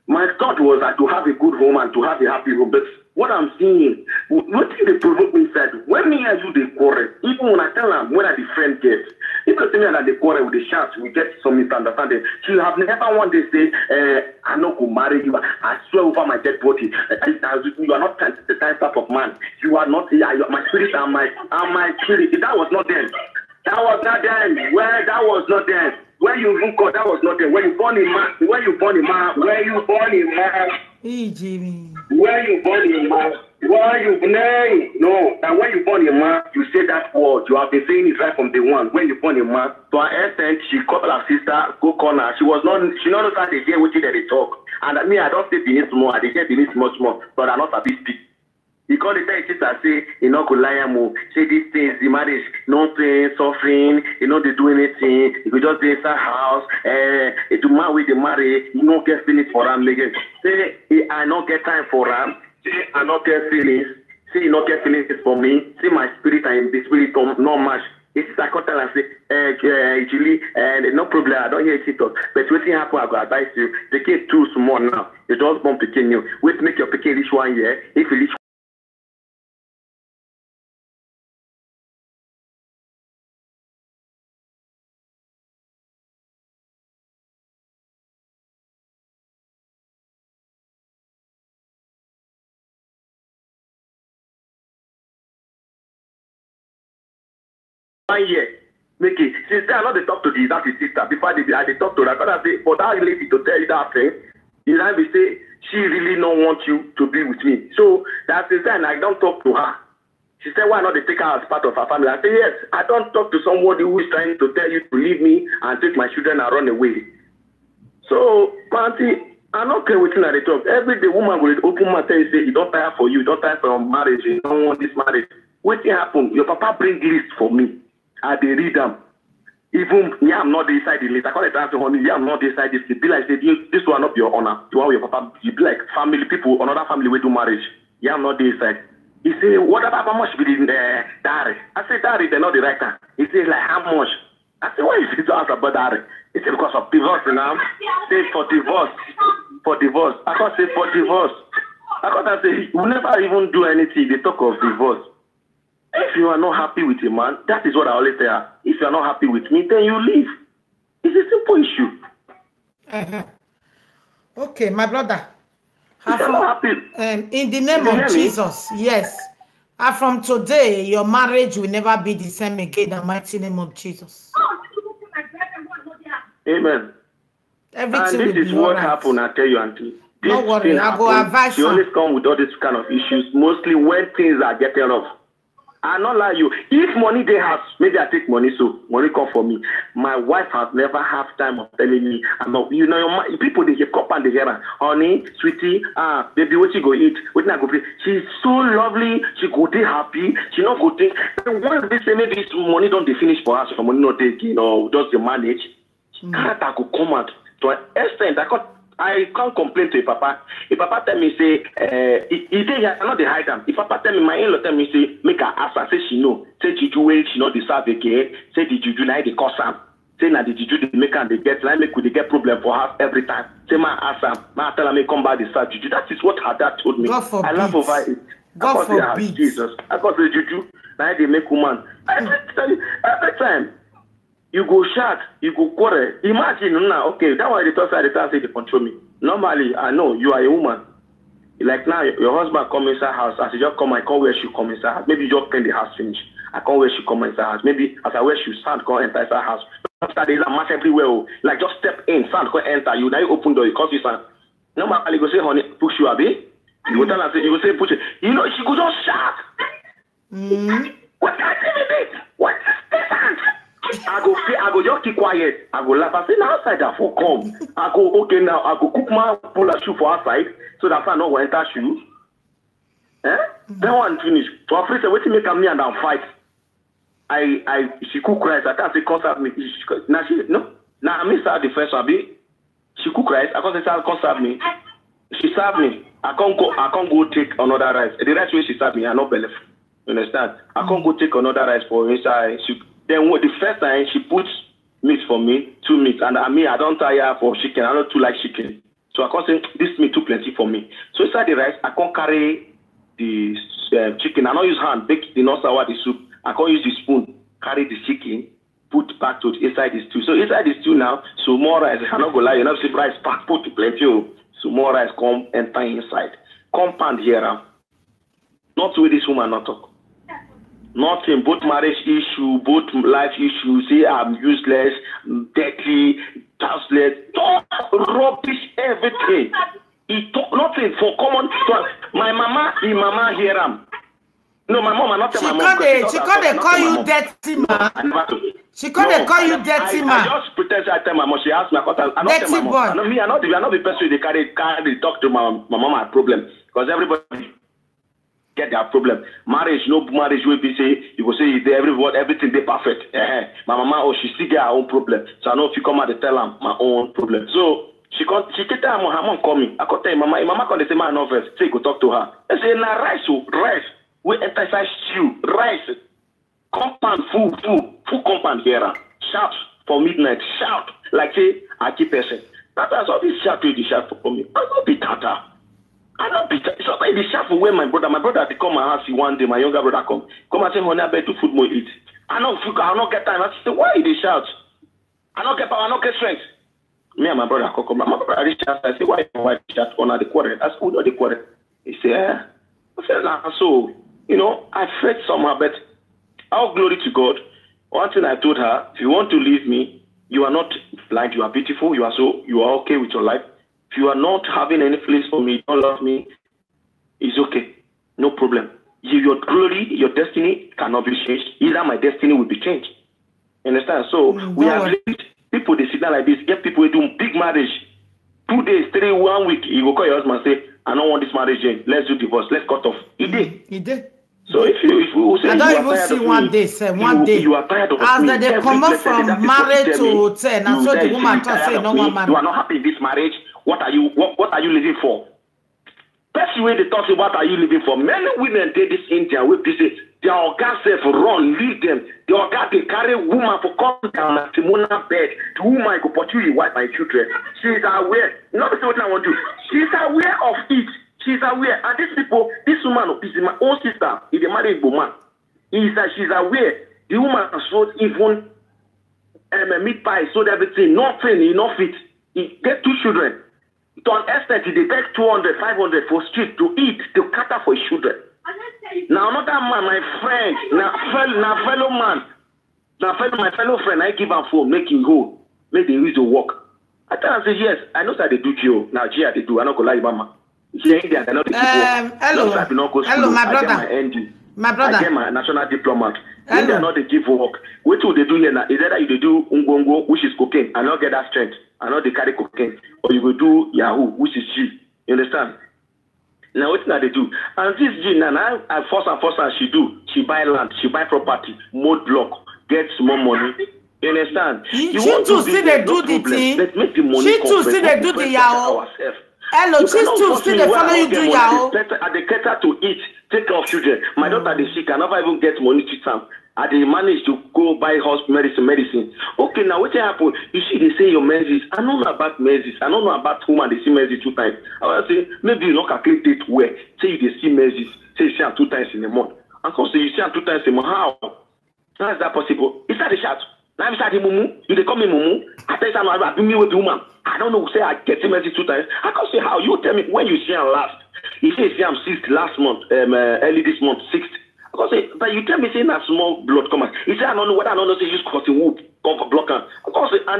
my thought was that to have a good home and to have a happy home. But what I'm seeing, what thing they provoke me inside, when me and you they quarrel, even when I tell them when I the friend get, if they tell me that they quarrel with the shots, we get some misunderstanding. She have never one day say, I'm not going to marry you. I swear over my dead body. You are not the type of man. You are not, my spirit and my spirit. That was not them. That was not them. Well, that was not them. When you even call, that was not there. When you born a man, Hey, Jimmy. No. And when you born a man, you say that word. You have been saying it right from day one. When you born a man, to her extent, she called her sister, go call her. She not understand the day which they talk. And me, I don't say the small. I get the much more, but I'm not a big speak. He called the sister say, you know, could lie say these things, the marriage, no pain, suffering, you know, they do anything, you could just be inside house, to man with the marriage, you don't get feelings for them again. Say, I don't get time for them, say, I don't get feelings, say, you don't get feelings for me, say, my spirit and the spirit no match. It's I can't tell and say, Julie, no problem, I don't hear it talk. But what happen, I go advise you, the kid too small now, you just born picking you. Wait, make your picking reach 1 year, if you reach year, make it. Since then, I know they talk to that sister before they talk to that. I say, for that lady to tell you that thing, you know, we say she really don't want you to be with me. So that is then I don't talk to her. She said, why not they take her as part of her family? I say, yes, I don't talk to somebody who is trying to tell you to leave me and take my children and run away. So, Panty, I'm not okay with you that they talk. Every day, woman will open my tell you say, you don't tire for you, don't tire for your marriage, you don't want this marriage. What happen? Your papa bring list for me. I they read them. Even I'm not inside the list. I call it answer honey. I'm not inside this. It be like say this will not be your honor. You want your papa. You be like family people, another family will do marriage. I'm not inside. He say, what about how much be the dowry? I say dowry, they're not the right time. He say like how much? I say why is it to ask about dowry? He say because of divorce now. Say for divorce. For divorce. I can't say for divorce. I can't say we never even do anything. They talk of divorce. If you are not happy with a man, that is what I always tell her. If you are not happy with me, then you leave. It's a simple issue. Okay, my brother. In the name of Jesus, yes. From today, your marriage will never be the same again. In the mighty name of Jesus. Amen. Everything and this is what happened, I tell you, Auntie. Don't worry, I go advise you. You always come with all these kind of issues, mostly when things are getting rough. I not lie you. If money they have, maybe I take money, so money come for me. My wife has never had time of telling me, I'm not, you know, people they get cup and they hear, honey, sweetie, baby, what you go eat? What not go play? She's so lovely. She go be happy. She not go think. Once they say maybe this money don't they finish for us, money not take, you know, just the manage. Character could come out to an extent. I can't complain to a papa. If papa tell me say, he say I not the hide them. If papa tell me my in-law tell me say, make her ask her, say she know, say juju way she not deserve again, say the juju like the cause am. Saying that the juju they make and they get, like make they get problem for her every time. Say my ask her, my tell her me come back the start juju. That is what her dad told me. I laugh over it. God forbid. Jesus. I got the juju. Now they make woman. Every time you go shout, you go quarrel. Imagine now, okay, that why they talk say they control me. Normally, I know you are a woman. Like now, your husband come inside house. As you just come, I can't wear shoe come inside house. Maybe you just clean the house finish. I can't wear shoe come inside house. Maybe as I wear shoe, sand can't enter inside house. After there's a match everywhere. Like just step in, sand can't enter. You now you open door, you cause you sand. Normally, you go say, honey, push you a bit. You go tell her, you go say, push it. You know, she go just shout. What can I say with it? What is this? I go just keep quiet. I go laugh. I say, now outside that for come. I go, okay, now I go cook my pull a shoe for outside so that I know when enter shoe. That one finish. So after say, waiting make me and I fight. She cook rice. I can't say concert me. Now I miss her the first one. She cook rice. I can't say concert me. She serve me. I can't go take another rice. The rice way she serve me, I not believe. You understand? I can't go take another rice for inside. Then the first time she puts meat for me, 2 meat, and I don't tire for chicken. I don't too like chicken, so I can't say this meat too plenty for me. So inside the rice, I can't carry the chicken. I don't use hand bake the not sour the soup. I can't use the spoon carry the chicken, put back to inside the stew. So inside the stew now, so more rice. I not go lie. You know, see rice pack put plenty. So more rice come enter inside. Compound here. Not with this woman not talk. Nothing, both marriage issue, both life issues. Say I'm useless, dirty, tasteless, talk rubbish, everything. He talk nothing for common talk. My mama hear him. No, my mom, not my mom. She can't call you dirty man. She can't call you dirty man. I just pretend I tell my mom. She asked me, I not tell my mom. I not the person they carry talk to my mom had problem because everybody get their problem. Marriage, no marriage will be say you go say everything they perfect. My mama she still get her own problem. So I know if you come out to tell her my own problem. So she can tell her mom call me. I can tell mama can say my no first. Say go talk to her. I say na rice. We enter inside stew, rice, compound, full compound here. Shout for midnight, shout like say I keep person. That's all this shout to the shout for me. I don't be tata. I don't be tata. So the shout for where my brother they come my house one day, my younger brother come and say, honey, I bet to food more eat. I don't get time. I say, why they shout? I don't get power, I don't get strength. Me and my brother come. My brother I shout. I say, why shout on the quarter? That's good on the quarter. He say, I said, nah, so. You know, I felt somehow, but all glory to God. One thing I told her, if you want to leave me, you are not blind, you are beautiful, you are okay with your life. If you are not having any place for me, you don't love me, it's okay. No problem. Your glory, your destiny cannot be changed. Either my destiny will be changed. Understand? So we have lived, people they sit down like this, get people who do big marriage. 2 days, 3, 1 week, you go call your husband and say, I don't want this marriage again. Let's do divorce. Let's cut off. He did. So if we say I don't even see one day, sir. One day. You are tired of as me. As they come up from marriage to 10, and so the woman can say no one man. You are not happy in this marriage. What are you living for? That's the way they talk about what are you living for. Many women did this India with this. Their organs run, leave them. The organs they carry woman for come down at Simona bed. The woman go opportunity wipe my children. She is aware. Not what I want to do. She is aware of it. She's aware, and these people, this woman is my own sister. Is a married woman. She's aware. The woman sold even meat pie, sold everything, nothing, enough it. He get 2 children. To an extent, they take 200, 500 for street to eat, to cater for his children. Now another man, my friend, my fellow friend, I give him phone, make him go, make him use the work. I tell him, say yes, I know that they do Geo. Now Geo they do. I not go lie, mama. Hello, my brother. My brother. I get my national diplomat. They not they give work. What do they do here now? Is that you do ungongo, which is cocaine, and not get that strength, and not they carry cocaine, or you will do Yahoo, which is G. You understand? Now what now they do? And this G now I force her. She buy land, she buy property, mode block, gets more money. You understand? She too see they do the thing. Let's make the money. She too see they do the Yahoo. Hello, she's too still they follow you do Yahoo. At the cater to eat, take care of children. My daughter is sick, I never even get money to time. they managed to go buy medicine. Okay, now what happened? You see, they say your menses. I don't know about menses. I don't know about woman. They see menses 2 times. I will say maybe you not calculate it well. Say you they see menses. Say you see them 2 times in a month. And come say you see them 2 times in a month. How is that possible? Is that the shout? Now you start mumu. You they call me mumu. I tell you something. I be me with the woman. I don't know. Say I get menses 2 times. I can't say how. You tell me when you see them last. You say I'm 6th last month. Early this month 6th. I say, but you tell me saying that small blood come out. You say I don't know what I don't know. Say use cotton wood come for block. And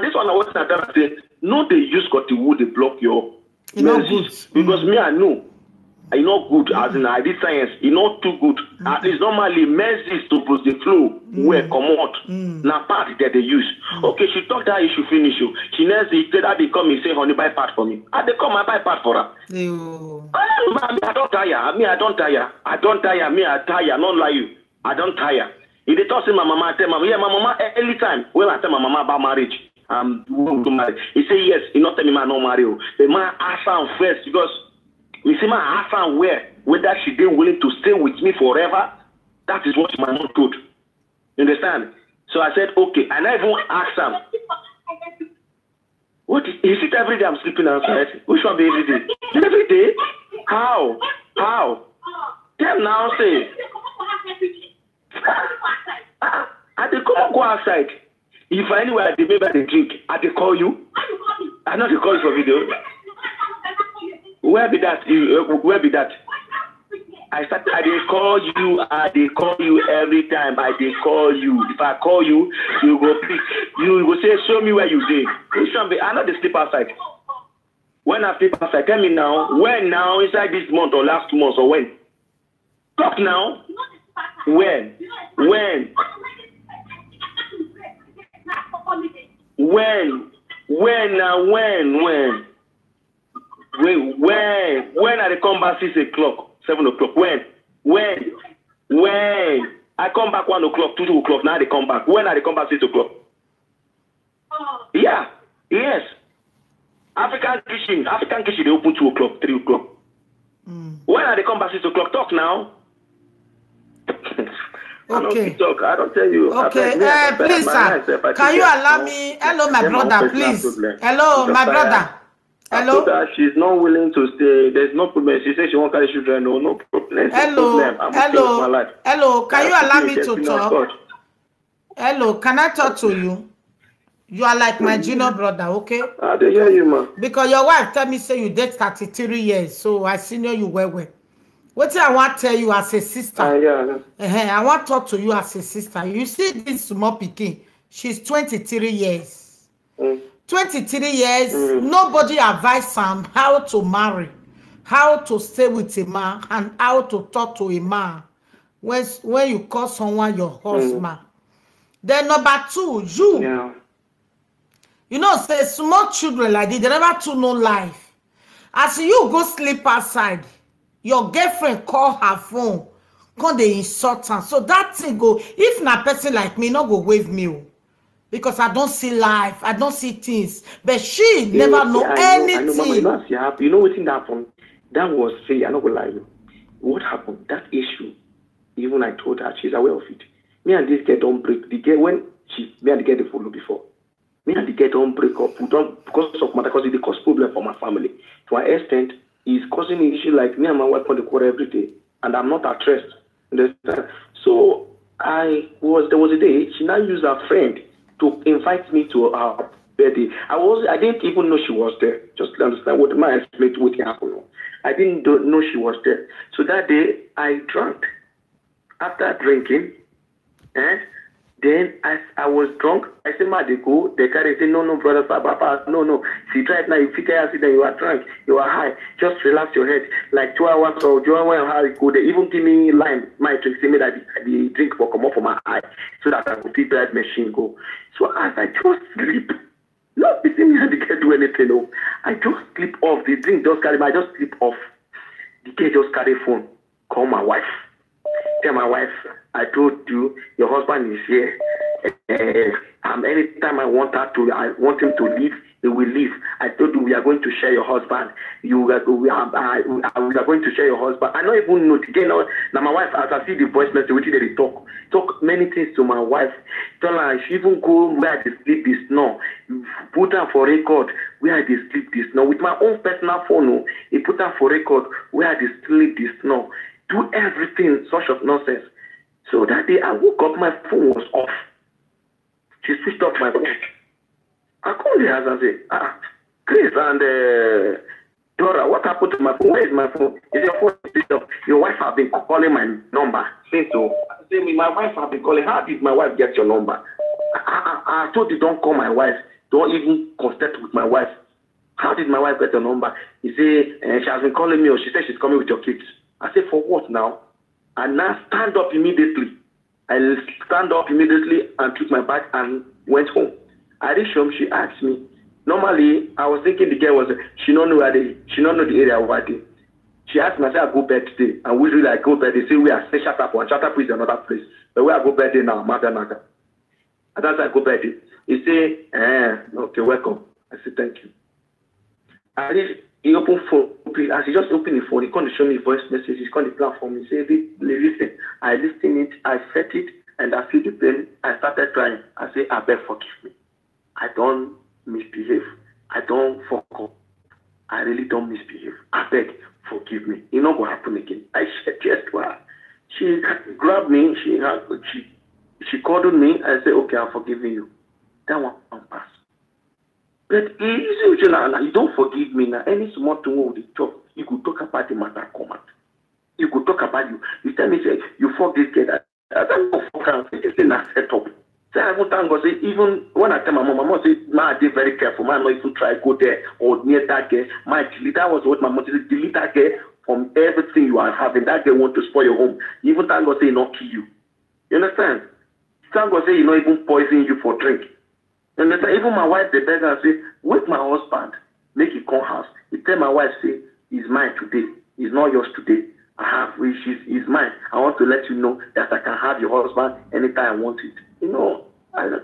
this one I was saying no, they use cotton wood they block your menses because me I know. It's not good as in I did science. It's not too good. At least normally menses supposed to flow where come out. Now part that they use. Okay, she talked that issue finish you. She next day that they come and say honey buy part for me. And they come and buy part for her. I don't tire. Me I don't tire. Me I tire. Not lie you. I don't tire. If they talk to my mama, I tell my mama every time when I tell my mama about marriage. To marry. He say yes. He not tell me man no marry. The man ask her first because. You see, my ask whether she didn't willing to stay with me forever. That is what my mom told. You understand? So I said, okay. And I even asked her, what is it every day I'm sleeping outside? Which one be every day? Every day? How? Tell now, say. I they come go outside. If anywhere they maybe they drink, I they call you. I know they call you for video. Where be that? Where be that? I they call you every time. I they call you. If I call you, you go pick. You go say, show me where you did. I know they sleep outside. When I sleep outside, tell me now. When now? Inside this month or last 2 months or when? Talk now. When? When I come back 6 o'clock, 7 o'clock? When I come back 1 o'clock, 2 o'clock, now they come back. When I come back 6 o'clock? Yeah, yes. African kitchen, they open 2 o'clock, 3 o'clock. When I come back 6 o'clock? Talk now. Okay. I don't tell you. Okay, please, sir. Can you allow me? Hello, my brother, please. Hello, my brother. Hello. She's not willing to stay. There's no problem. She says she won't carry children. No problem. Hello. Can you allow me to talk? Hello. Can I talk to you? You are like my junior brother, okay? I don't hear you, man. Because your wife tell me say you date 33 years, so I senior you well. What I want to tell you as a sister. I want to talk to you as a sister. You see this small pikin, she's 23 years. 23 years, nobody advised him how to marry, how to stay with a man, and how to talk to a man when you call someone your husband. Then number 2, you know, say small children like this, they never to know life. As you go sleep outside, your girlfriend call her phone, come they insult her. So that thing go, if na person like me, not go wave me. Because I don't see life, I don't see things. But she never know anything. I know, Mama, you know what happened? That was, say, I'm not going to lie you. What happened? That issue, even I told her, she's aware of it. Me and this girl don't break. The girl, when me and the girl, they follow before. Me and the girl don't break up. Because of matter, because it cause problem for my family. To an extent, it's causing me issue like me and my wife on the quarter every day. And I'm not at rest. Understand? So, there was a day, she now used her friend to invite me to her birthday. I didn't even know she was there. Just to understand what my estimate would happen. I didn't know she was there. So that day I drank. After drinking, then as I was drunk, I said, "Ma, they go." They carry say, "No, brother, Papa, no. See, right now, if you tell us that you are drunk, you are high. Just relax your head. Like 2 hours or 2 hours, how it go? They even give me lime. My drink, say me that the drink will come up from my eye, so that I could see that machine go. So as I just sleep, not between me and the girl do anything. No, I just sleep off. The drink just carry. I just sleep off. The girl just carry phone. Call my wife. Tell my wife, I told you your husband is here. Anytime I want him to leave, he will leave. I told you we are going to share your husband. We are going to share your husband. I don't even know again. Now my wife, as I see the voice message, which they talk many things to my wife. Tell her she even go where they sleep this no. Put her for record where they sleep this no. With my own personal phone, he put her for record where they sleep this no. Do everything such of nonsense. So that day I woke up, my phone was off. She switched off my phone. I called the house and said, Chris and Dora, what happened to my phone? Where is my phone? Is your phone switched off? Your wife have been calling my number. Say so. Say me, my wife have been calling. How did my wife get your number? I told you don't call my wife. Don't even consult with my wife. How did my wife get your number? He said, she has been calling me, or she said she's coming with your kids. I said, for what now? And now stand up immediately. I stand up immediately and took my bag and went home. I reached home, she asked me. Normally, I was thinking the girl was, she don't know the area where they. She asked me, I said, I go bed today. And we really go bed. They say, we are staying Chatterpole, and Chatterpole is another place. But where I go bed now, Madanaka. And that's I go bed. He said, okay, welcome. I said, thank you. I reached, he opened phone. As he just opened the phone, he can't show me voice messages. He can't plan for me. He said, listen, I listened it, I felt it, and I feel the pain. I started crying. I said, I beg, forgive me. I don't misbehave. I don't fuck up. I really don't misbehave. I beg, forgive me. It not going to happen again. I said yes to her. She grabbed me. She called me. I said, okay, I'm forgiving you. That one passed. But you don't forgive me now. Any small thing with the talk, you could talk about the matter come out. You could talk about you. You tell me, say, you fuck this kid. I don't know, fuck her. This thing I set up. So I won't thank God. Say, even when I tell my mom say, man, I did very careful. Man, not even try go there or near that girl. My delete, that was what my mom said. Delete that girl from everything you are having. That girl want to spoil your home. Even thank God say, not kill you. You understand? Thank God say, you not even poison you for drink. You understand? Even my wife, the beggar, say, wake my husband, make it come house. He tell my wife, say, he's mine today. He's not yours today. He's mine. I want to let you know that I can have your husband anytime I want it. You know, I don't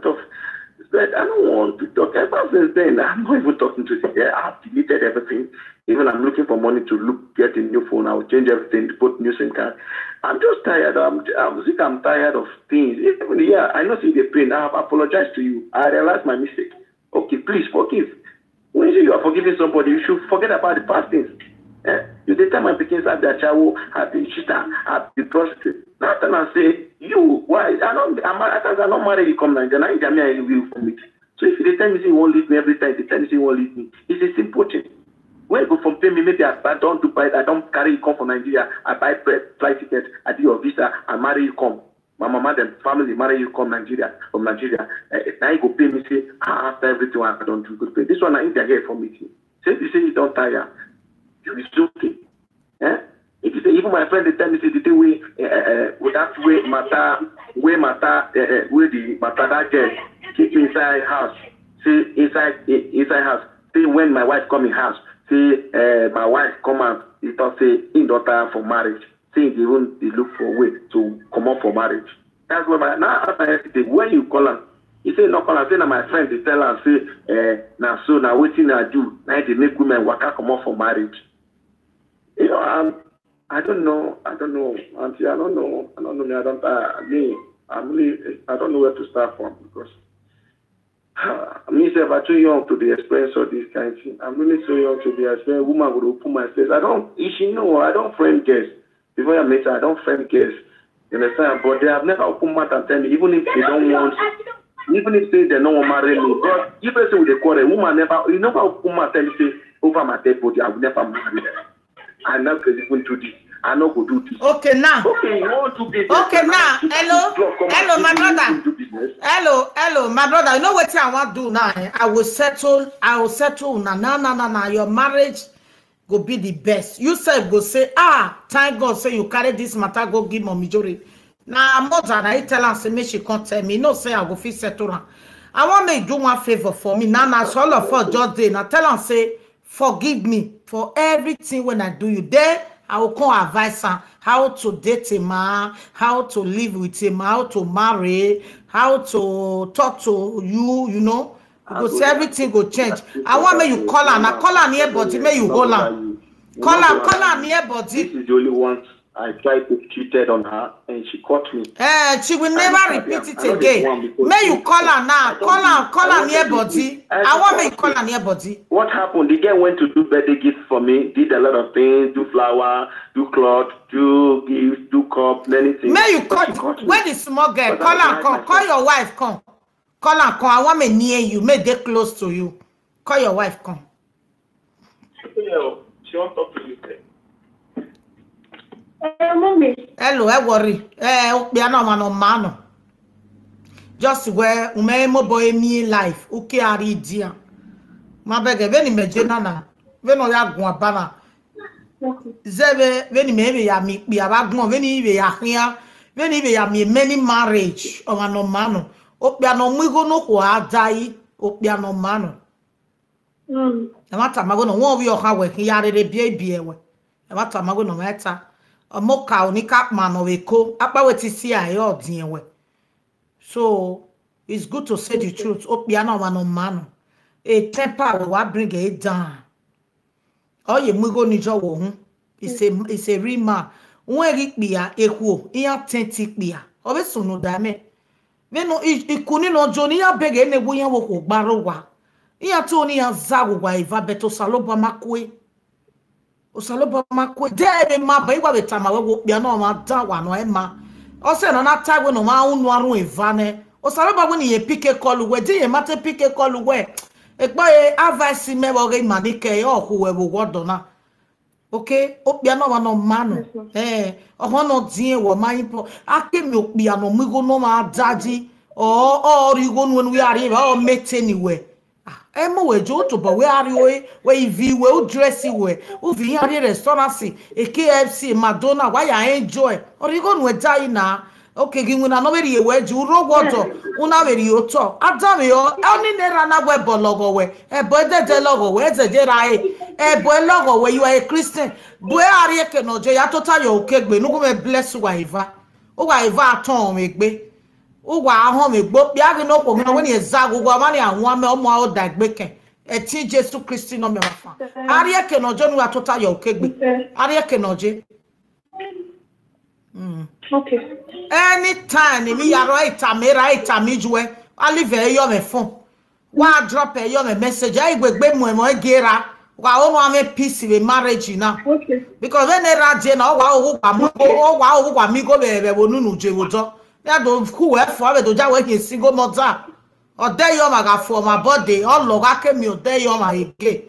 want to talk. Ever since then, I'm not even talking to you. I've deleted everything. Even I'm looking for money to get a new phone. I will change everything to put new SIM card. I'm just tired. I'm tired of things. Even I know see the pain. I have apologized to you. I realized my mistake. Okay, please forgive. When you are forgiving somebody, you should forget about the past things. You the time my pickings have their child, have the cheater, have the prostitute. Now I say, you, why? I'm not married, you come Nigeria, I will for me. So if you tell me say you won't leave me every time, you tell me say you won't leave me, it's a simple thing. When you go from pay me, maybe I don't carry you come from Nigeria, I buy flight ticket, I do your visa, I marry you come. My mama and family marry you come from Nigeria. Now you go pay me, say, after everything I don't do good pay. This one I need to get from me. Say if you say you don't tire, it's okay. If you say, even my friend, they tell me, say, the day with that way the matter that girl keep inside house. Say, inside house. Say, when my wife come in house, say, my wife come out, he thought, say, in daughter for marriage. Say, they look for a way to come up for marriage. That's what when you call her, he say, no, call her, say, now my friend, they tell her, say, now waiting I do, now they make women work come up for marriage. You know, I don't know, Auntie, I don't know, I don't know where to start from because myself, I'm too young to be experienced all these kinds of things. I'm really so young to be experienced. Woman would open my face. I don't friend girls. Before I met her, I don't friend girls. You understand? But they have never opened mouth and tell me, even if they don't want, even if they don't want to marry me. But if I say with the quarrel, woman never open mouth and tell me, say, over my dead body, I will never marry them. I know because even do this. I know go do this. Okay, now. Okay, you want to be. Okay, now. Hello, my brother. Hello, my brother. You know what I want to do now? I will settle. Now. Your marriage go be the best. You said go say, thank God say you carry this matter, go give Mommy Jory. Now, I'm not that I tell her, say, me she can't tell me. No, say I go fit settle her. I want me do one favor for me. Now, so all of us just day. Now, tell her, say, forgive me for everything when I do you. Then I will come advise her how to date a man, how to live with him, how to marry, how to talk to you, you know, because everything will change. I want me you call her, now call her near body, may you hold her. Call her near body. This is the only one I tried to cheated on her and she caught me. She will never repeat it again. May you call her now. Call her near body. I want me to call her near body. What happened? The girl went to do birthday gifts for me, did a lot of things, do flower, do cloth, do gifts, do cup, many things. May you call when the small girl, call her, call your wife, come. Call her, come. I want me near you, may they close to you. Call your wife, come. She won't talk to you. Mommy. Hello, I worry. Mano. Just where umemo boy me life. Uke ari dia. Ma bege veni mejena na. Veno ya guabana. Zeve veni mebe ya mi abagmo veni ibe ya hia. Veni ibe ya mi many marriage. Omano mano. Opiano mwigo no kwa adai. Opiano mano. Amata mago no won wi o ha we yare de bie we. Amata mago no meta. Moka onika man of a co apa weti see ayo dinwe. So it's good to say the truth. Opiano man. A temper will bring it down. Oh ye mugo nijo wo it's a real man. When it be a equal, authentic be a obeso no dame. Veno ikuni no joni ya bege ne buya wo barowa. Iya toni ya zagu wa iva beto saloba makwe. Osaloba makwe de ma ba iwa betama we bia no ma da wa no ema o se no na tag we no ma unu aru evane osaloba we ni ye pike call we de ye mate pike call we egba e advice me wo ge manike o ku we wo godo na okay o bia no wa no manu o ho no din wo ma impo akemi o bia no mi go no ma daji o ri go no we are o mete ni we Emo we jo to but we are we vi we dressy we u vi ari restaurant e KFC Madonna why I enjoy or you go no die na okay gi una no we ri we ju ro godo una we ri oto adam yo oni ne ra na we bologo we e bo de logo we ze je ra e bo logo we you are a Christian bo ari e ke no je ya total yo kegbe nu go me bless wa iva o wa iva aton me gbe Uwa ahụ me gbo bia gị no kwo when ye zagu gwa mani anwa me omo a dagbeke eti Jesu Kristi no me wafa ari eke no je nu atota yo kegbe ari eke no je Okay. Anytime me ya right me juwe alive yo me phone wa drop yo me message ai gbegbe mu e gera wa onu ame peace we marriage na Okay. because when era je na wa wa mi go be wonu nu je wojo ya do who e for do ja we single mother or dey your maga for my body all loga ke mi o dey your ma ege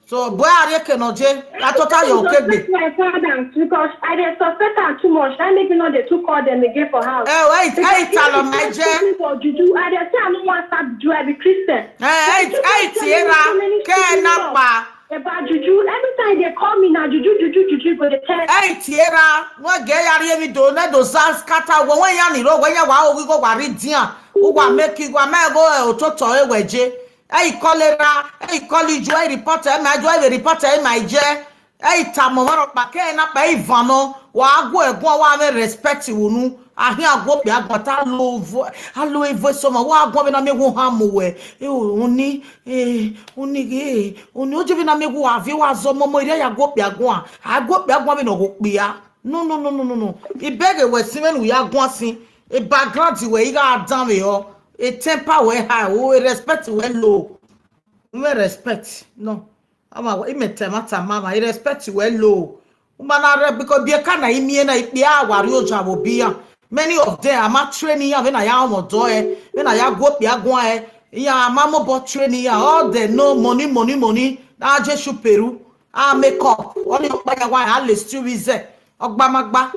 so boy are ke no je la total your kegbe my father because I dey suspect am too much I make me know they took call them again for house wait tell my je for juju I dey say I no want start juju I be Christian tiera ke na pa about juju every time they call me now juju go dey tell tiera no ge yare mi do na do sans scatter when ya ni ro when ya wa owi go wa ri dian o wa make wa me go ototo eweje cholera college report my joy report my je tamo maro pa ke na pa ivano wa agwo egun wa me respect wonu ahin agwo pe agbata lo evo so mo wa agwo be na megun hamu we oni oje be na megun avi wa zo mo ire ya agwo pe agwo be no go pe ya no ibege we simen we agwo sin a background we you got down we a temper we high we respect we low we respect no ama we metemata mama I respect we low umana because be kana imie na ipe awari oja wo bia many of them am training ya when I am odo when I go pe agun ya mama bo training ya all they know money na je Peru make up all your pa ya wa ale still is ogbamagba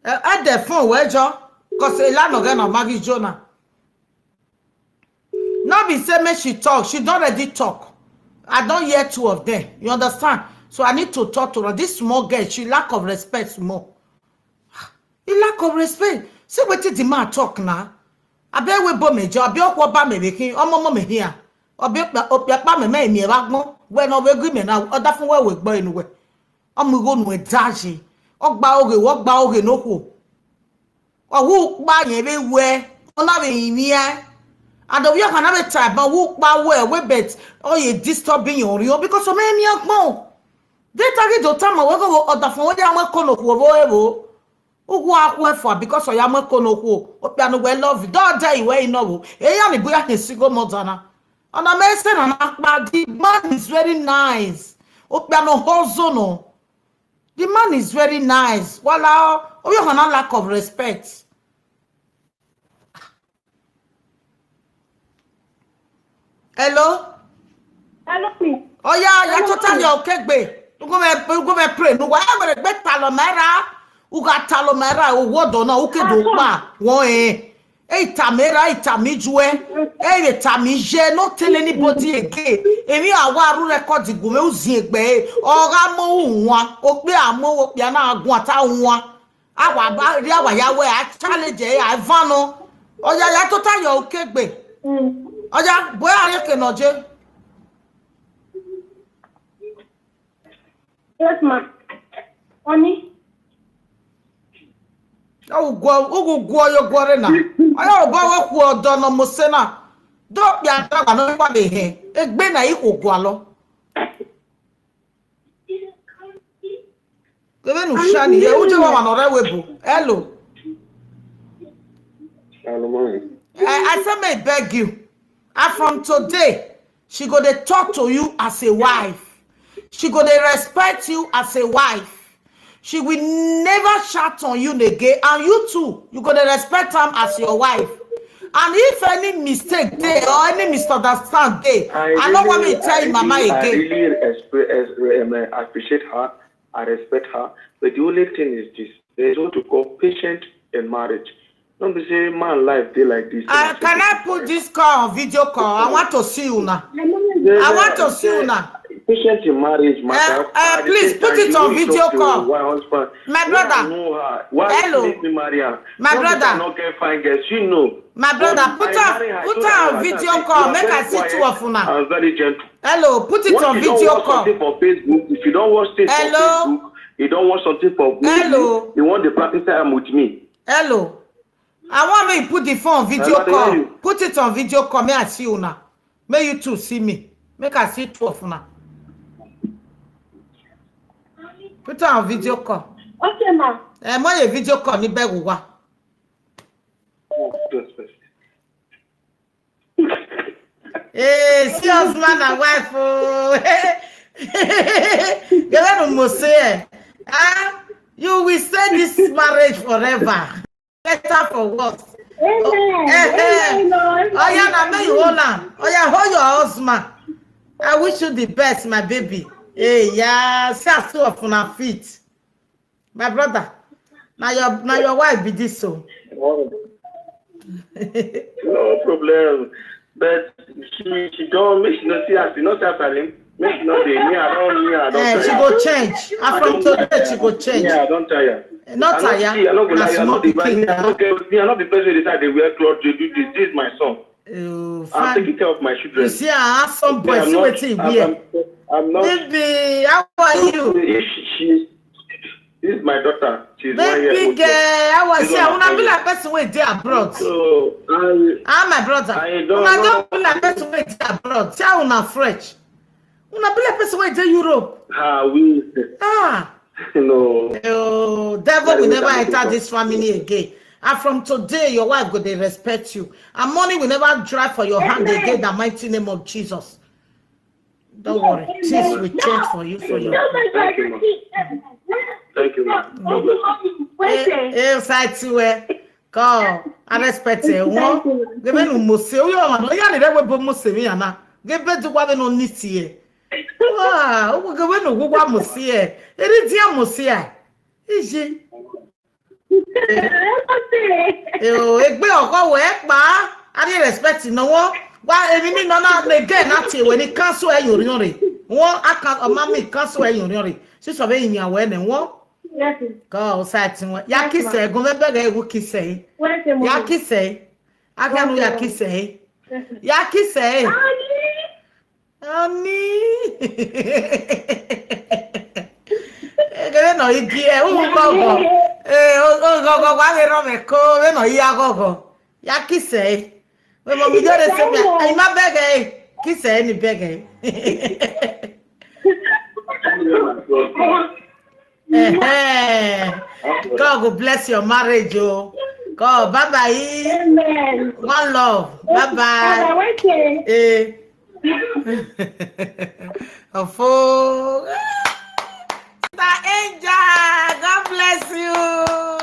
the phone wejo cause Elano get no Maggie Jonah. Now be say me she talk, she don't already talk. I don't hear two of them. You understand? So I need to talk to her. This small girl, she lack of respect more. He lack of respect. See what the man talk now. I be we bo mejo, I be okwo ba me bekin, omo me here. Obi pa me me wagmo. When no we gree me now, other fun we gbo inu we. omugo no edaji ogba oge no ko owu pa yen be we ona be yimia ado we can have a type but wu pa we bet ye disturbing your because so many agbon they target do time we go other phone we am kono ko bo ebo ugu akwe for because o ya mo kono ko opia no we love you don't die we no e ya ni boya ke sigo modana ona me say na akpa the man is very nice opia no hozo no the man is very nice wala o you have lack of respect. Hello me. oh yeah totally okay gbe go me pray no wa e gbe talomera uga talomera owodo na ukedo pa won itamijue itamije no tell anybody again emi awaru record go me uzi egbe oga mo won o pe amowo pia na agun ata won awa ba ri awa yawe a challenge e avano oya ya totally okay gbe oya boy are ke noje. Yes, ma. Oni. Go yo gore na. Ayo ba wa ku odo no mo se na. Do bia da no pa be he. Egbe na ikoko alo. Gebe nu shani ye uje wa no rewebu. Hello. I say may beg you. And from today, she go to talk to you as a wife. She go to respect you as a wife. She will never shout on you again. And you too, you go to respect her as your wife. And if any mistake there or any misunderstand there, I don't want me to tell you, Mama, again. I really appreciate her. I respect her. But the only thing is this. There is what to call patient in marriage. Don't be saying man life day like this. Can I put this call on video call? I want to see you now. I want to see you now. Patient in marriage matter. Please put it on video call. My brother. Hello. My brother. Not get fine girls. You know. My brother, put her on video call. Make I see two of you now. I'm very gentle. Hello, put it on video call. For Facebook, if you don't watch this on Facebook, you don't want something for me. Hello. You want the practice time with me. Hello. I want me to put the phone on video call. Put it on video call. May I see you now? May you two see me? Make I see two of you now. Put it on video call. Okay, ma. Mo video call ni begu wa. See husband and wife. You will stay this marriage forever. Better for what? Oh yeah, now may you hold on. Oh yeah, hold your husband. I wish you the best, my baby. Hey, yeah, see us two up on our feet. My brother, now your wife be this so. No problem. But she don't make she not see us, not after him. Make she not me. I don't. She go change. From today she go change. Yeah, I don't tire. Not tire. I'm not the person who decide they wear clothes to do this. This is my son. I'm taking care of my children. You see, I have some boys waiting here. I'm not. Baby, how are you? This is my daughter. She's 1 year old. Baby girl, I was here. I wanna be like person wait there abroad. So my brother. I don't be like person wait there abroad. See how una French. Una be like person wait there Europe. We. No. Oh, devil will never enter this family again. And from today, your wife will they respect you. And money will never drive for your hand again in the mighty name of Jesus. Don't worry. Things will change for you. Thank you, ma. Thank you, ma. Come. I respect you. Give me no mose. You are the way mose me ana. Give me to what no nisi. Wow, we go no go mose. Eri dia mose a. Iji. Egbe oko we pa. I dey respect no one. Why emi ni no na again na tie we ni cancel e yorin re. Won account of mommy cancel e yorin re. Si so be yin awe ne won. Yes. Go site won. Ya kise gun be bege ewu kise. Ya kise. Aganu ya kise. Ya kise. Ani. no igie gogo gogo wa le ro me ko we no ya gogo ya kise we mo mi jore se mi ai ma bege kise ni bege God bless your marriage, oh. God, bye bye. Amen. One love. Bye bye. Sister Angel, God bless you.